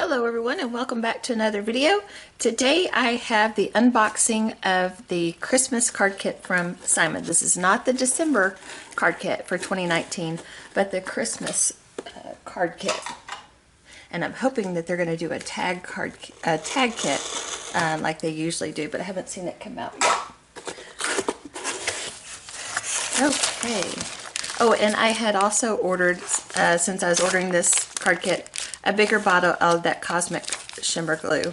Hello everyone and welcome back to another video. Today I have the unboxing of the Christmas card kit from Simon. This is not the December card kit for 2019, but the Christmas card kit. And I'm hoping that they're going to do a tag kit like they usually do, but I haven't seen it come out yet. Okay. Oh, and I had also ordered, since I was ordering this card kit, a bigger bottle of that Cosmic Shimmer glue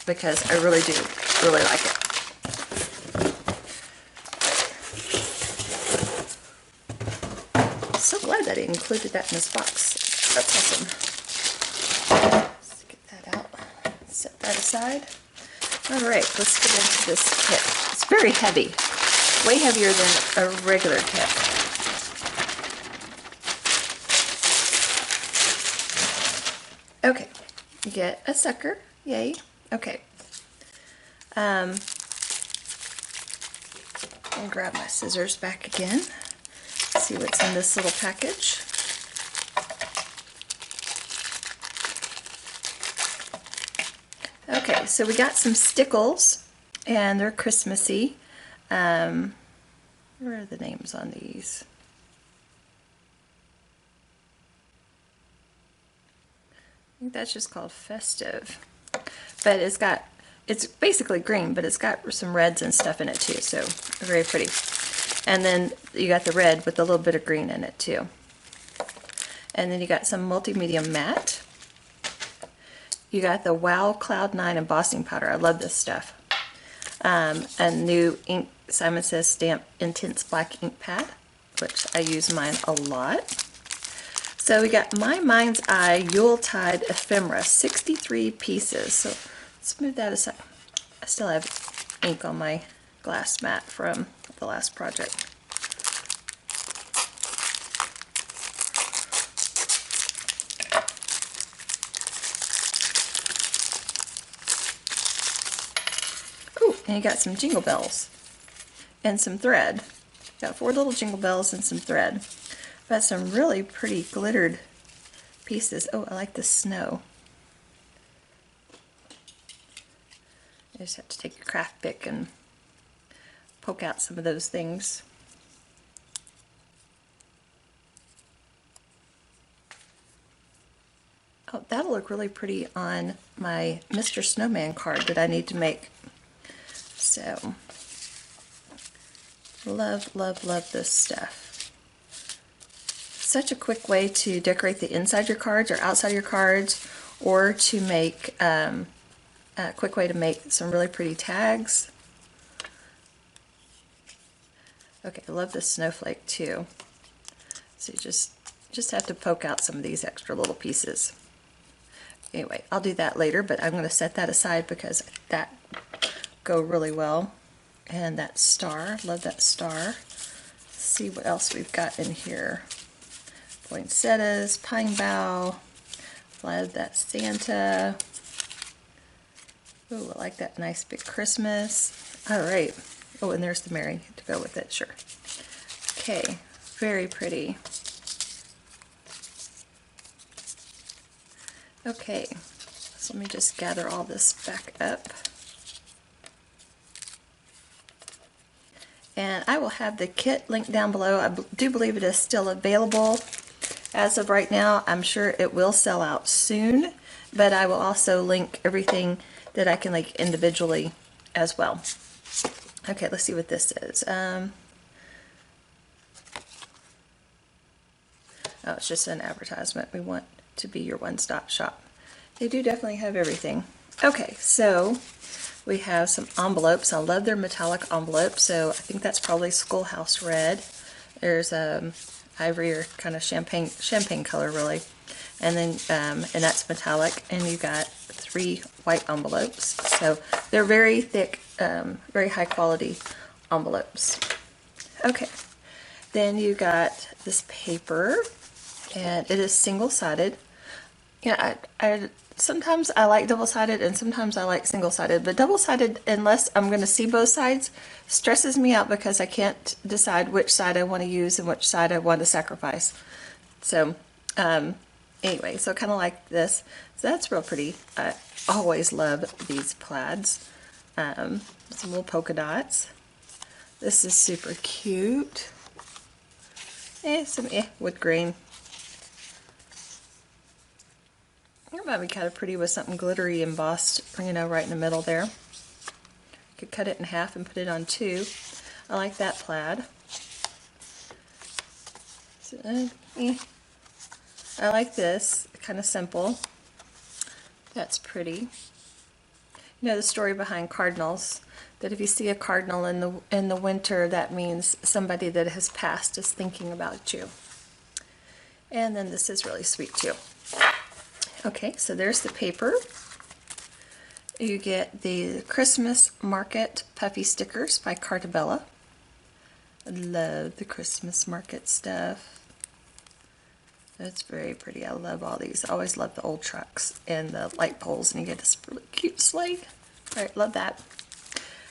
because I really do like it. So glad that it included that in this box. That's awesome. Let's get that out. Set that aside. Alright, let's get into this kit. It's very heavy. Way heavier than a regular kit. Okay, you get a sucker, yay. Okay. I'm gonna grab my scissors back again. See what's in this little package. Okay, so we got some Stickles, and they're Christmassy. Where are the names on these? I think that's just called Festive, but it's basically green, but it's got some reds and stuff in it too, so very pretty. And then you got the red with a little bit of green in it too. And then you got some multimedia matte. You got the Wow Cloud 9 embossing powder. I love this stuff. A new ink, Simon Says Stamp Intense Black ink pad, which I use mine a lot. So we got My Mind's Eye Yuletide Ephemera, 63 pieces. So let's move that aside. I still have ink on my glass mat from the last project. Oh, and you got some jingle bells and some thread. Got 4 little jingle bells and some thread. Got some really pretty glittered pieces. Oh, I like the snow. You just have to take your craft pick and poke out some of those things. Oh, that'll look really pretty on my Mr. Snowman card that I need to make. So, love, love, love this stuff. Such a quick way to decorate the inside your cards or outside your cards, or to make a quick way to make some really pretty tags. Okay, I love this snowflake too. So you just have to poke out some of these extra little pieces. Anyway, I'll do that later, but I'm going to set that aside because that go really well. And that star, love that star. Let's see what else we've got in here. Poinsettias, pine bough, love that Santa. Ooh, I like that nice big Christmas. All right. Oh, and there's the Mary to go with it, sure. Okay, very pretty. Okay, so let me just gather all this back up. And I will have the kit linked down below. I do believe it is still available. As of right now, I'm sure it will sell out soon, but I will also link everything that I can link individually as well. Okay, let's see what this is. Oh, it's just an advertisement. We want to be your one-stop shop. They do definitely have everything. Okay, so we have some envelopes. I love their metallic envelopes, so I think that's probably Schoolhouse Red. There's ivory or kind of champagne color really, and then and that's metallic, and you got 3 white envelopes, so they're very thick, very high quality envelopes. Okay, then you got this paper, and it is single-sided. Yeah, I sometimes I like double-sided and sometimes I like single-sided, but double-sided, unless I'm going to see both sides, stresses me out because I can't decide which side I want to use and which side I want to sacrifice. So anyway, so kind of like this. So that's real pretty. I always love these plaids. Some little polka dots. This is super cute. Some wood grain. It might be kind of pretty with something glittery embossed, you know, right in the middle there. You could cut it in half and put it on two. I like that plaid. So, I like this, kind of simple. That's pretty. You know the story behind cardinals, that if you see a cardinal in the winter, that means somebody that has passed is thinking about you. And then this is really sweet too. Okay, so there's the paper. You get the Christmas Market Puffy stickers by Carta. I love the Christmas market stuff. That's very pretty. I love all these. I always love the old trucks and the light poles, and you get this really cute sleigh. Alright, love that.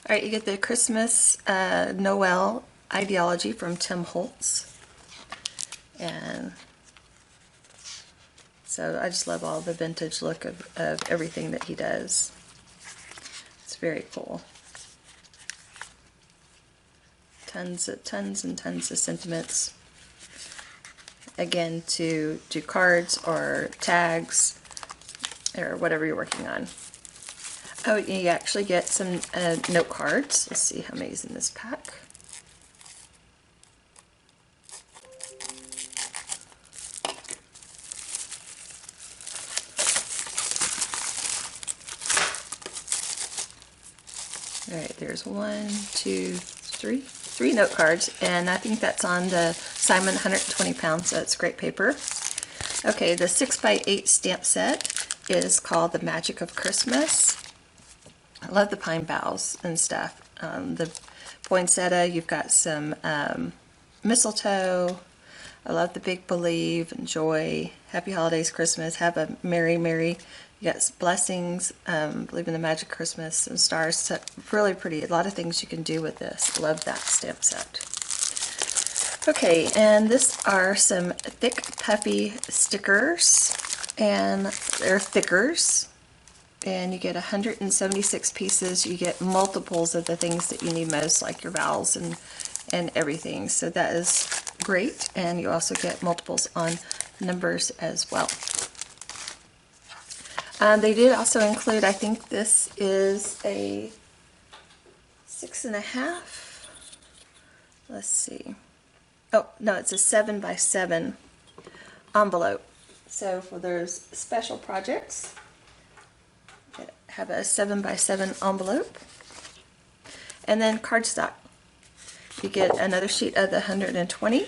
Alright, you get the Christmas Noel Idea-ology from Holtz. And so I just love all the vintage look of everything that he does. It's very cool. Tons and tons of sentiments. Again, to do cards or tags or whatever you're working on. Oh, you actually get some note cards. Let's see how many is in this pack. Alright, there's 1, 2, 3. 3 note cards, and I think that's on the Simon 120 pounds, so it's great paper. Okay, the 6x8 stamp set is called The Magic of Christmas. I love the pine boughs and stuff. The poinsettia, you've got some mistletoe. I love the big believe and joy. Happy holidays, Christmas. Have a merry, merry. You got blessings, believe in the magic of Christmas, and stars. So really pretty. A lot of things you can do with this. Love that stamp set. Okay, and this are some thick puffy stickers, and they're thickers. And you get 176 pieces. You get multiples of the things that you need most, like your vowels and everything. So that is great. And you also get multiples on numbers as well. They did also include, I think this is a 6.5. Let's see. Oh, no, it's a 7x7 envelope. So for those special projects, have a 7x7 envelope. And then cardstock. You get another sheet of the 120.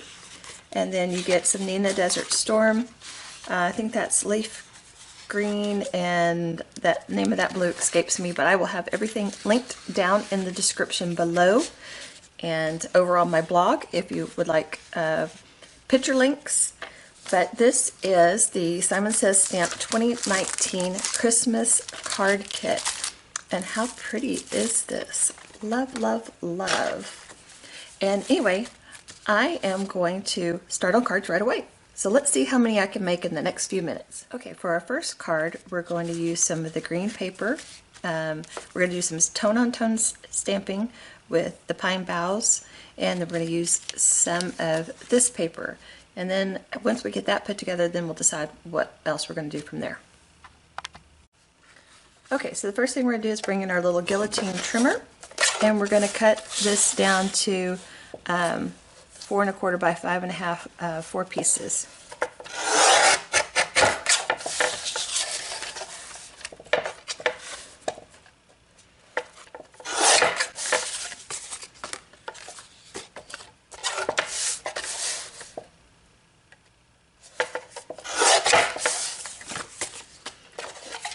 And then you get some Nina Desert Storm. I think that's leaf green, and that name of that blue escapes me, but I will have everything linked down in the description below and over on my blog if you would like picture links. But this is the Simon Says Stamp 2019 Christmas Card Kit, and how pretty is this? Love, love, love. And anyway, I am going to start on cards right away. So let's see how many I can make in the next few minutes. Okay, for our first card, we're going to use some of the green paper. We're going to do some tone-on-tone stamping with the pine boughs, and then we're going to use some of this paper. And then once we get that put together, then we'll decide what else we're going to do from there. Okay, so the first thing we're going to do is bring in our little guillotine trimmer, and we're going to cut this down to 4 1/4 by 5 1/2, 4 pieces.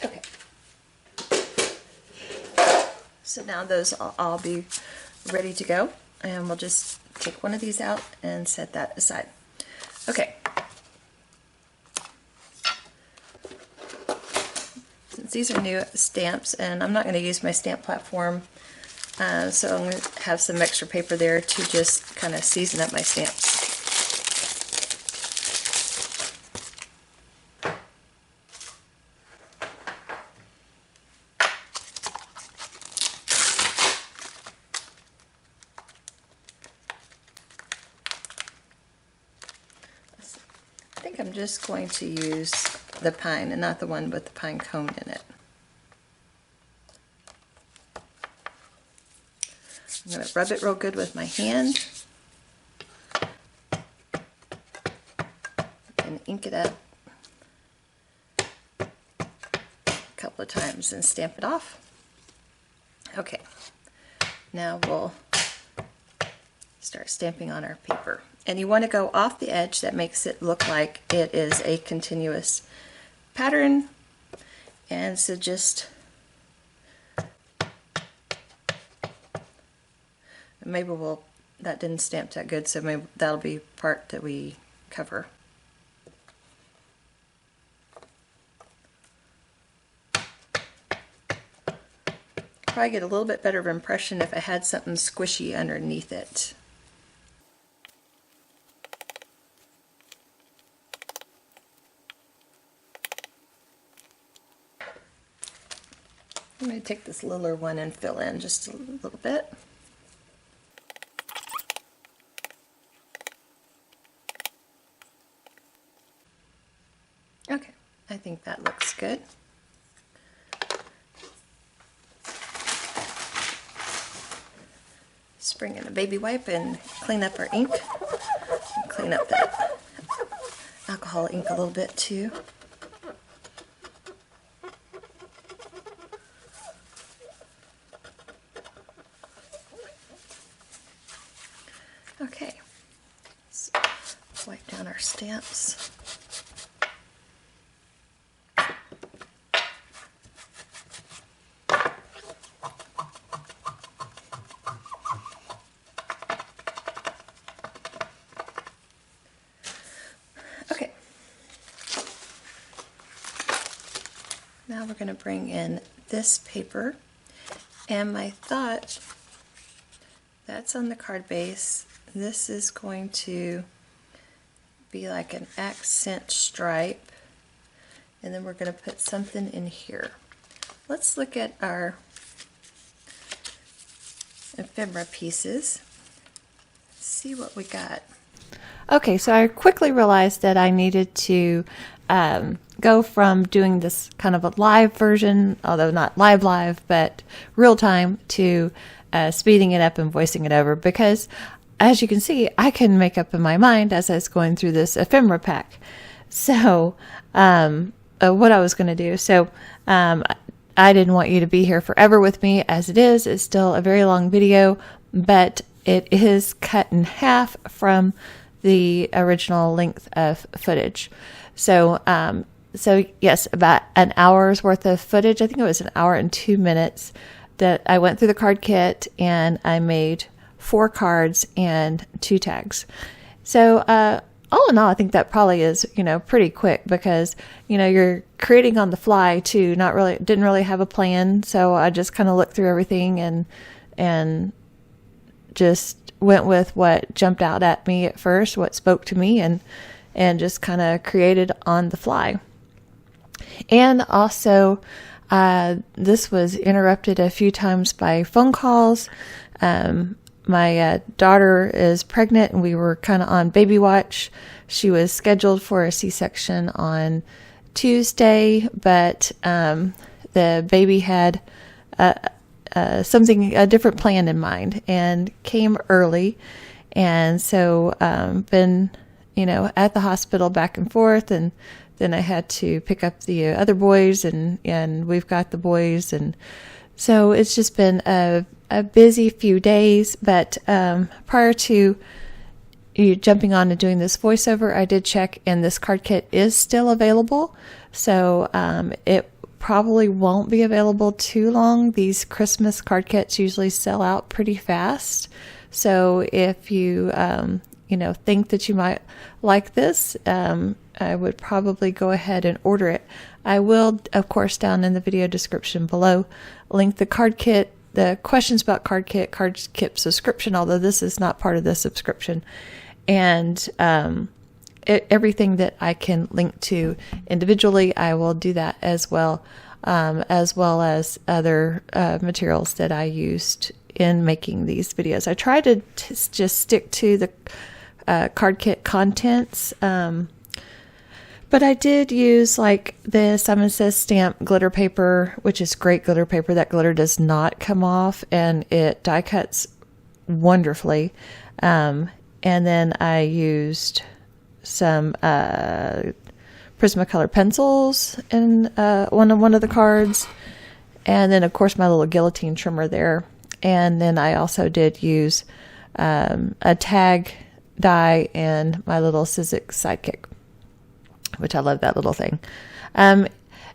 Okay. So now those will all be ready to go, and we'll just take one of these out and set that aside. Okay. Since these are new stamps, and I'm not going to use my stamp platform, so I'm going to have some extra paper there to just kind of season up my stamps. think I'm just going to use the pine and not the one with the pine cone in it. I'm going to rub it real good with my hand and ink it up a couple of times and stamp it off. Okay, now we'll start stamping on our paper. And you want to go off the edge. That makes it look like it is a continuous pattern. And so just maybe that didn't stamp that good, so maybe that'll be part that we cover. Probably get a little bit better of an impression if I had something squishy underneath it. I'm going to take this littler one and fill in just a little bit. Okay, I think that looks good. Just bring in a baby wipe and clean up our ink. And clean up that alcohol ink a little bit too. Okay, let's wipe down our stamps. Okay, now we're going to bring in this paper, and my thought, that's on the card base. This is going to be like an accent stripe, and then we're going to put something in here. Let's look at our ephemera pieces, see what we got. Okay, so I quickly realized that I needed to go from doing this kind of a live version, although not live, but real time, to speeding it up and voicing it over, because as you can see, I can make up in my mind as I was going through this ephemera pack. So what I was going to do, so I didn't want you to be here forever with me as it is. It's still a very long video, but it is cut in half from the original length of footage. So so yes, about an hour's worth of footage. I think it was an hour and 2 minutes that I went through the card kit, and I made 4 cards and 2 tags. So all in all, I think that probably is, pretty quick, because, you're creating on the fly too, didn't really have a plan. So I just kind of looked through everything and just went with what jumped out at me at first, what spoke to me, and just kind of created on the fly. And also, this was interrupted a few times by phone calls. My daughter is pregnant, and we were kind of on baby watch. She was scheduled for a C-section on Tuesday, but the baby had a different plan in mind and came early. And so been, at the hospital back and forth, and then I had to pick up the other boys, and we've got the boys, and so it's just been a busy few days. But prior to you jumping on and doing this voiceover, I did check, and this card kit is still available. So it probably won't be available too long. These Christmas card kits usually sell out pretty fast. So if you think that you might like this, I would probably go ahead and order it. I will, of course, down in the video description below, link the card kit, the questions about card kit subscription, although this is not part of the subscription, and everything that I can link to individually, I will do that as well as other materials that I used in making these videos. I try to just stick to the card kit contents But I did use like the Simon Says stamp glitter paper, which is great glitter paper. That glitter does not come off and it die cuts wonderfully. And then I used some Prismacolor pencils in one of the cards. And then, of course, my little guillotine trimmer there. And then I also did use a tag die and my little Sizzix Sidekick, which I love that little thing.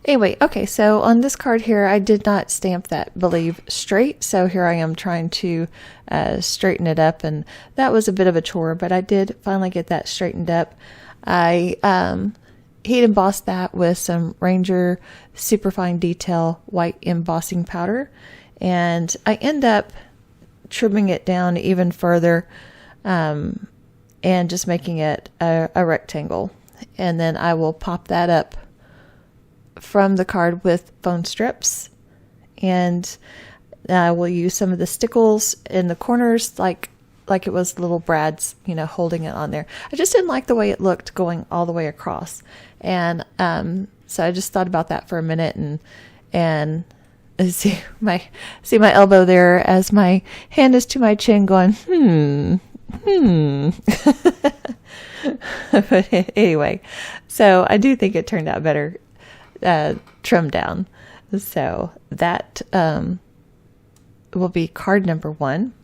Anyway, okay, so on this card here, I did not stamp that Believe straight. So here I am trying to straighten it up. And that was a bit of a chore, but I did finally get that straightened up. I heat embossed that with some Ranger Superfine Detail white embossing powder. And I end up trimming it down even further and just making it a rectangle. And then I will pop that up from the card with bone strips. And I will use some of the Stickles in the corners like it was little brads, holding it on there. I just didn't like the way it looked going all the way across. And so I just thought about that for a minute and see my elbow there as my hand is to my chin going, But anyway, so I do think it turned out better trimmed down. So that will be card number 1.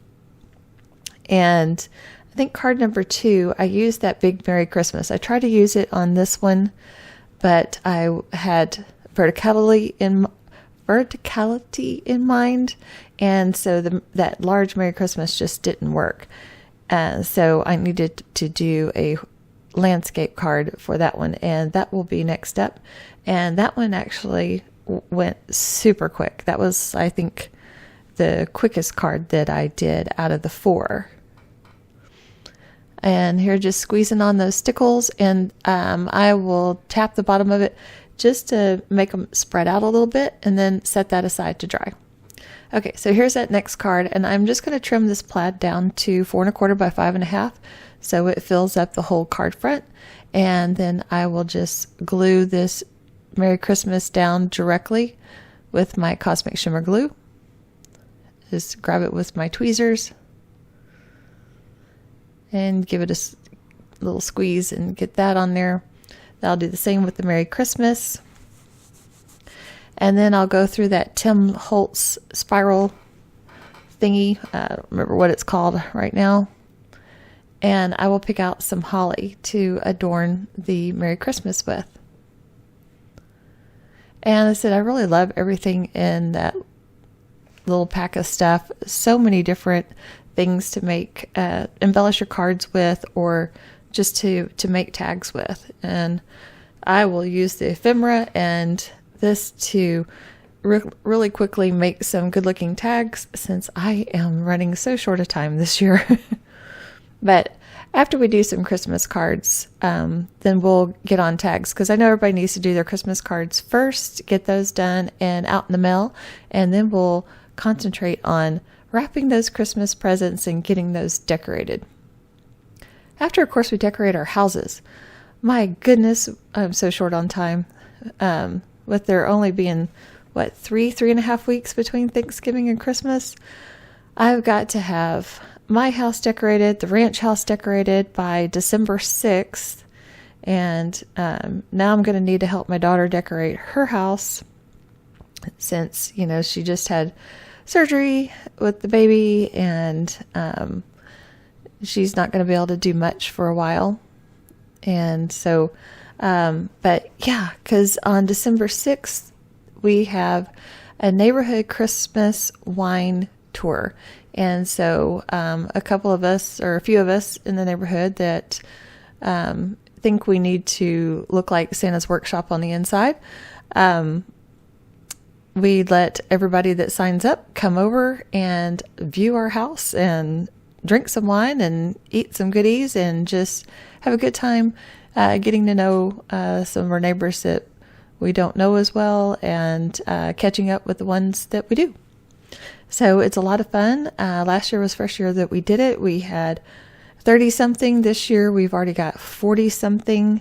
And I think card number 2, I used that big Merry Christmas. I tried to use it on this one, but I had verticality in mind. And so that large Merry Christmas just didn't work. So I needed to do a landscape card for that one. And that will be next up. And that one actually went super quick. That was, I think, the quickest card that I did out of the 4. And here, just squeezing on those Stickles, and I will tap the bottom of it just to make them spread out a little bit, and then set that aside to dry. Okay, so here's that next card, and I'm just going to trim this plaid down to 4 1/4 by 5 1/2, so it fills up the whole card front. And then I will just glue this Merry Christmas down directly with my Cosmic Shimmer glue. Just grab it with my tweezers and give it a little squeeze and get that on there. I'll do the same with the Merry Christmas. And then I'll go through that Tim Holtz spiral thingy. I don't remember what it's called right now. And I will pick out some holly to adorn the Merry Christmas with. And I said, I really love everything in that little pack of stuff. So many different things to make, embellish your cards with, or just to make tags with. And I will use the ephemera and this to really quickly make some good looking tags, since I am running so short of time this year. But after we do some Christmas cards, then we'll get on tags, because I know everybody needs to do their Christmas cards first, get those done and out in the mail, and then we'll concentrate on wrapping those Christmas presents and getting those decorated. After, of course, we decorate our houses. My goodness, I'm so short on time. With there only being, 3.5 weeks between Thanksgiving and Christmas, I've got to have my house decorated, the ranch house decorated by December 6th. And now I'm going to need to help my daughter decorate her house, since, she just had surgery with the baby, and she's not going to be able to do much for a while. And so, but yeah, because on December 6th, we have a neighborhood Christmas wine tour. And so a couple of us, or a few of us in the neighborhood, that think we need to look like Santa's workshop on the inside, we let everybody that signs up come over and view our house and drink some wine and eat some goodies and just have a good time getting to know some of our neighbors that we don't know as well, and catching up with the ones that we do. So it's a lot of fun. Last year was the first year that we did it. We had 30-something. This year we've already got 40-something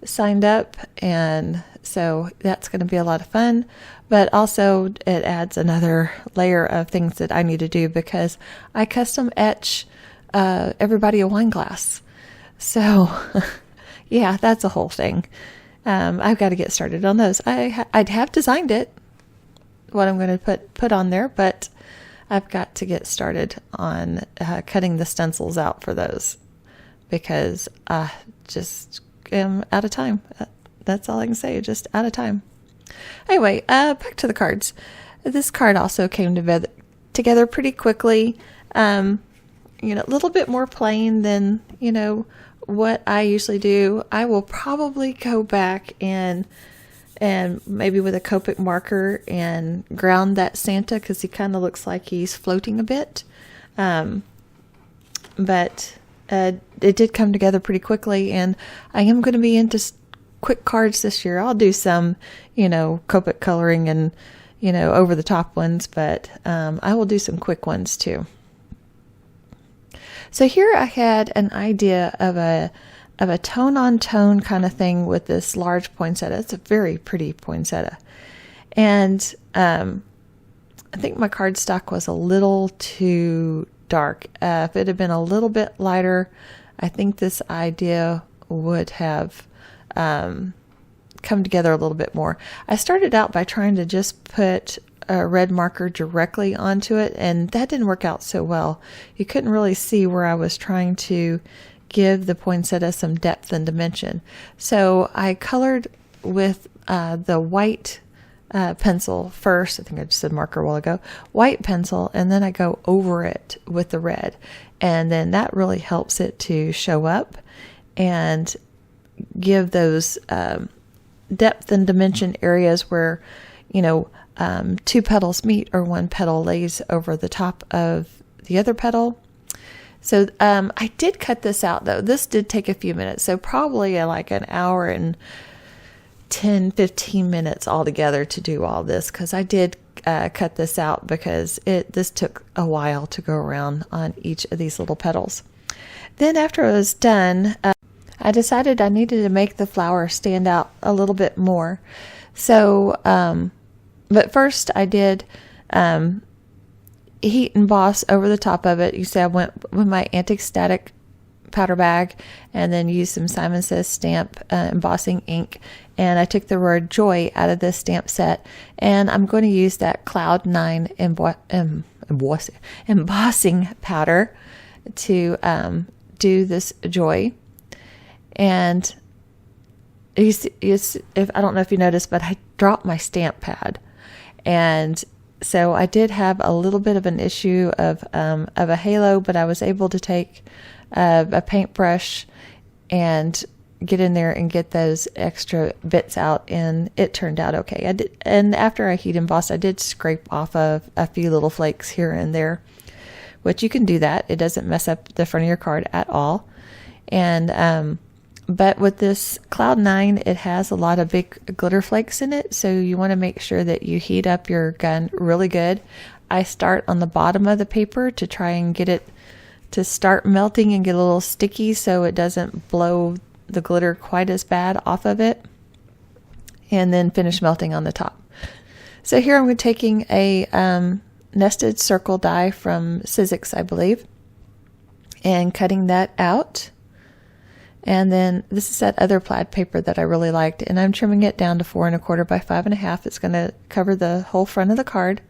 signed up, and so that's going to be a lot of fun. But also it adds another layer of things that I need to do because I custom etch everybody a wine glass. So yeah, that's a whole thing. I've got to get started on those. I'd have designed it, what I'm going to put on there, but I've got to get started on cutting the stencils out for those because I just am out of time. That's all I can say, just out of time. Anyway, back to the cards. This card also came together pretty quickly. A little bit more plain than, what I usually do. I will probably go back and maybe with a Copic marker and ground that Santa because he kind of looks like he's floating a bit. But it did come together pretty quickly, and I am going to be into quick cards this year. I'll do some, Copic coloring and, over the top ones, but I will do some quick ones too. So here I had an idea of a tone-on-tone kind of thing with this large poinsettia. It's a very pretty poinsettia. And I think my cardstock was a little too dark. If it had been a little bit lighter, I think this idea would have come together a little bit more. I started out by trying to just put a red marker directly onto it, and that didn't work out so well. You couldn't really see where I was trying to give the poinsettia some depth and dimension. So I colored with the white pencil first. I think I just said marker a while ago. White pencil, and then I go over it with the red. And then that really helps it to show up and give those depth and dimension areas where, two petals meet or one petal lays over the top of the other petal. So I did cut this out though. This did take a few minutes. So probably like an hour and 10-15 minutes altogether to do all this, because I did cut this out because this took a while to go around on each of these little petals. Then after it was done, I decided I needed to make the flower stand out a little bit more. So but first I did heat emboss over the top of it. You see I went with my anti-static powder bag and then used some Simon Says stamp embossing ink, and I took the word joy out of this stamp set, and I'm going to use that Cloud 9 embossing powder to do this joy. And I don't know if you noticed, but I dropped my stamp pad. And so I did have a little bit of an issue of a halo, but I was able to take a paintbrush and get in there and get those extra bits out, and it turned out okay. And after I heat embossed, I did scrape off of a few little flakes here and there, which you can do that. It doesn't mess up the front of your card at all. And but with this Cloud 9, it has a lot of big glitter flakes in it, so you want to make sure that you heat up your gun really good. I start on the bottom of the paper to try and get it to start melting and get a little sticky so it doesn't blow the glitter quite as bad off of it, and then finish melting on the top. So here I'm taking a nested circle die from Sizzix, I believe, and cutting that out. And then this is that other plaid paper that I really liked, and I'm trimming it down to 4 1/4 by 5 1/2. It's going to cover the whole front of the card.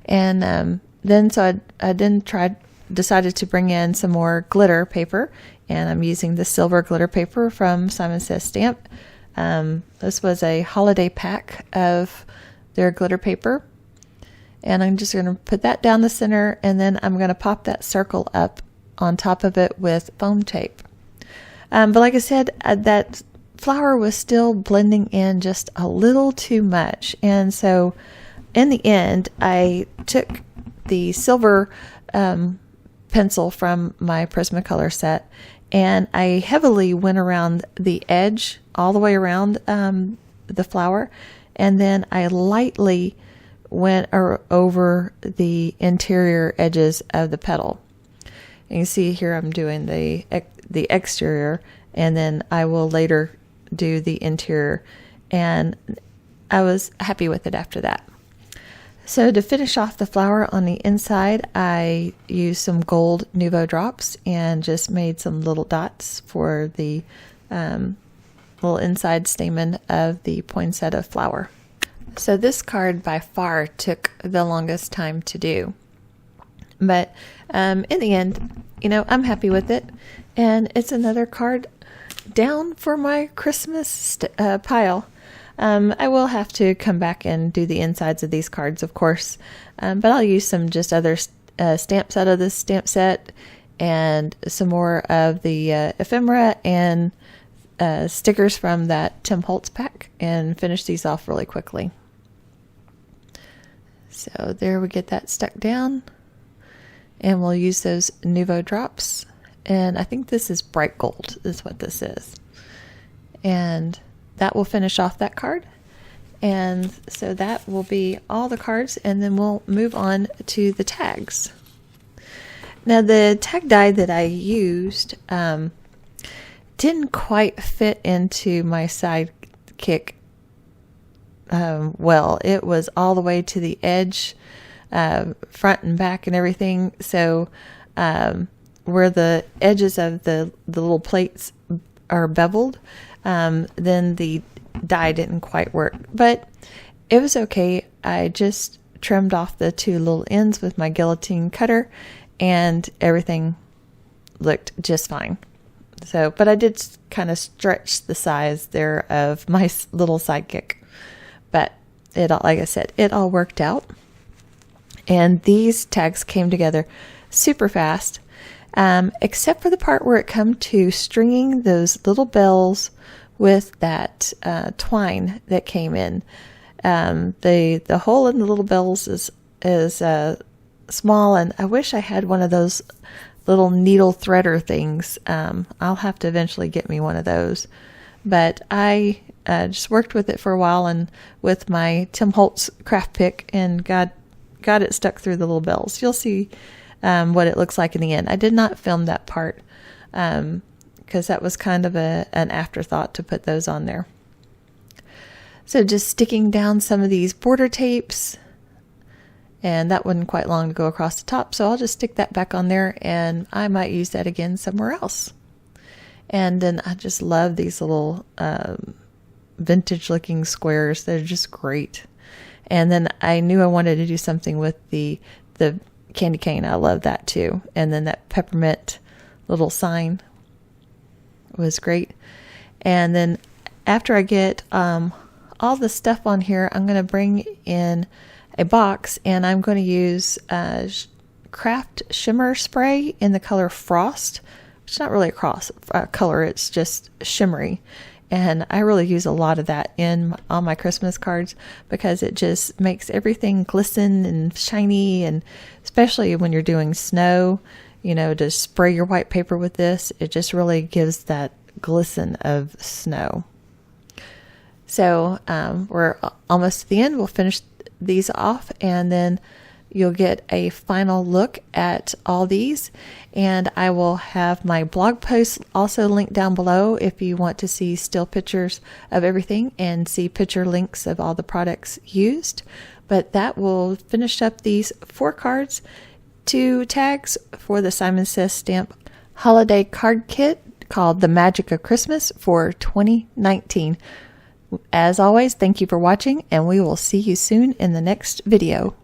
And then so I then decided to bring in some more glitter paper, and I'm using the silver glitter paper from Simon Says Stamp. This was a holiday pack of their glitter paper, and I'm just going to put that down the center, and then I'm going to pop that circle up on top of it with foam tape. But like I said, that flower was still blending in just a little too much. And so in the end, I took the silver pencil from my Prismacolor set, and I heavily went around the edge all the way around the flower. And then I lightly went over the interior edges of the petal. And you see here I'm doing the exterior, and then I will later do the interior, and I was happy with it after that. So to finish off the flower on the inside, I used some gold Nuvo drops and just made some little dots for the little inside stamen of the poinsettia flower. So this card by far took the longest time to do. But in the end, you know, I'm happy with it. And it's another card down for my Christmas pile. I will have to come back and do the insides of these cards, of course. But I'll use some just other stamps out of this stamp set and some more of the ephemera and stickers from that Tim Holtz pack and finish these off really quickly. So there we get that stuck down. And we'll use those Nuvo drops. And I think this is bright gold is what this is. And that will finish off that card. And so that will be all the cards. And then we'll move on to the tags. Now the tag die that I used didn't quite fit into my sidekick well. It was all the way to the edge, front and back and everything. So where the edges of the little plates are beveled, then the die didn't quite work. But it was okay. I just trimmed off the two little ends with my guillotine cutter and everything looked just fine. So, but I did kind of stretch the size there of my little sidekick. But it all, like I said, it all worked out. And these tags came together super fast, except for the part where it come to stringing those little bells with that twine that came in. The hole in the little bells is small, and I wish I had one of those little needle threader things. I'll have to eventually get me one of those. But I just worked with it for a while and with my Tim Holtz craft pick and got it stuck through the little bells. You'll see what it looks like in the end. I did not film that part because that was kind of an afterthought to put those on there. So just sticking down some of these border tapes, and that wasn't quite long to go across the top, so I'll just stick that back on there, and I might use that again somewhere else. And then I just love these little vintage looking squares. They're just great. And then I knew I wanted to do something with the candy cane. I love that too. And then that peppermint little sign was great. And then after I get all the stuff on here, I'm going to bring in a box, and I'm going to use Craft Shimmer Spray in the color Frost. It's not really a color, it's just shimmery. And I really use a lot of that in all my Christmas cards because it just makes everything glisten and shiny, and especially when you're doing snow, you know, to spray your white paper with this, it just really gives that glisten of snow. So we're almost to the end. We'll finish these off, and then you'll get a final look at all these, and I will have my blog post also linked down below if you want to see still pictures of everything and see picture links of all the products used. But that will finish up these 4 cards, 2 tags for the Simon Says Stamp Holiday Card Kit called The Magic of Christmas for 2019. As always, thank you for watching, and we will see you soon in the next video.